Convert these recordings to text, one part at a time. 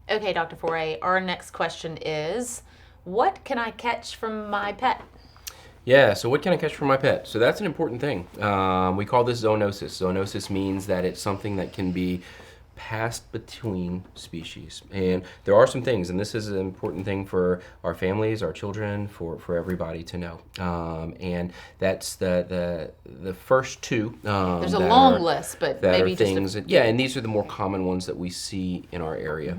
Okay, Dr. Foray, our next question is, what can I catch from my pet? Yeah, so what can I catch from my pet? So that's an important thing. We call this zoonosis. Zoonosis means that it's something that can be passed between species. And there are some things, and this is an important thing for our families, our children, for everybody to know. And that's the first two There's a that long list, but that are maybe just a things that, yeah, and these are the more common ones that we see in our area.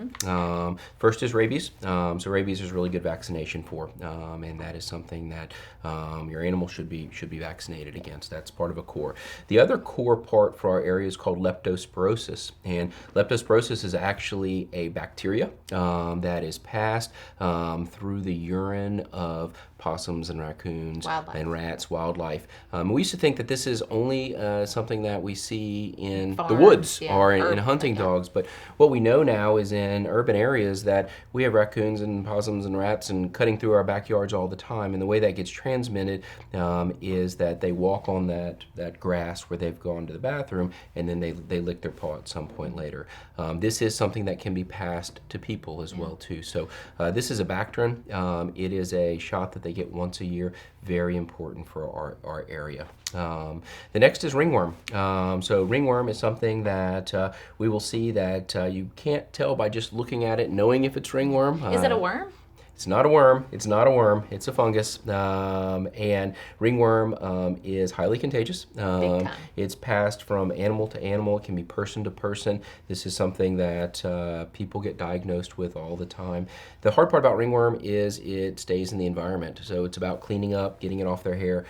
First is rabies. So rabies is really good vaccination for, and that is something that your animal should be vaccinated against. That's part of a core. The other core part for our area is called leptospirosis, and leptospirosis is actually a bacteria that is passed through the urine of possums and raccoons and rats, wildlife. We used to think that this is only something that we see in the woods or in hunting dogs, but what we know now is in urban areas that we have raccoons and possums and rats and cutting through our backyards all the time, and the way that gets transmitted is that they walk on that grass where they've gone to the bathroom, and then they lick their paw at some point later. This is something that can be passed to people as well too. So this is a Bactrin. It is a shot that they get once a year. Very important for our area. The next is ringworm. So ringworm is something that we will see that you can't tell by just looking at it, knowing if it's ringworm. Is it a worm? It's not a worm. It's not a worm. It's a fungus. And ringworm is highly contagious. Big time. It's passed from animal to animal. It can be person to person. This is something that people get diagnosed with all the time. The hard part about ringworm is it stays in the environment. So it's about cleaning up, getting it off their hair,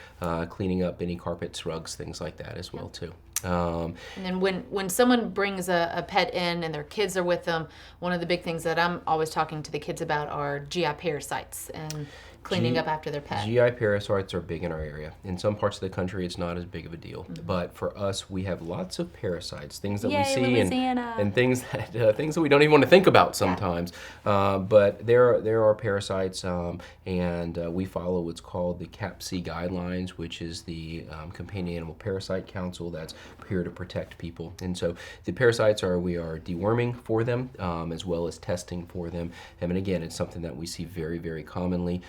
cleaning up any carpets, rugs, things like that as well too. And then when someone brings a pet in and their kids are with them, one of the big things that I'm always talking to the kids about are GI parasites and cleaning up after their pet. GI parasites are big in our area. In some parts of the country, it's not as big of a deal. But for us, we have lots of parasites, things that we see and things that we don't even want to think about sometimes. But there are parasites, and we follow what's called the CAPC guidelines, which is the Companion Animal Parasite Council that's here to protect people. And so the parasites we are deworming for them as well as testing for them. And again, it's something that we see very, very commonly.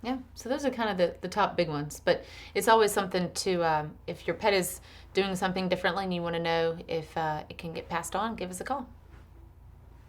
Yeah, so those are kind of the top big ones. But it's always something to, if your pet is doing something differently and you want to know if it can get passed on, give us a call.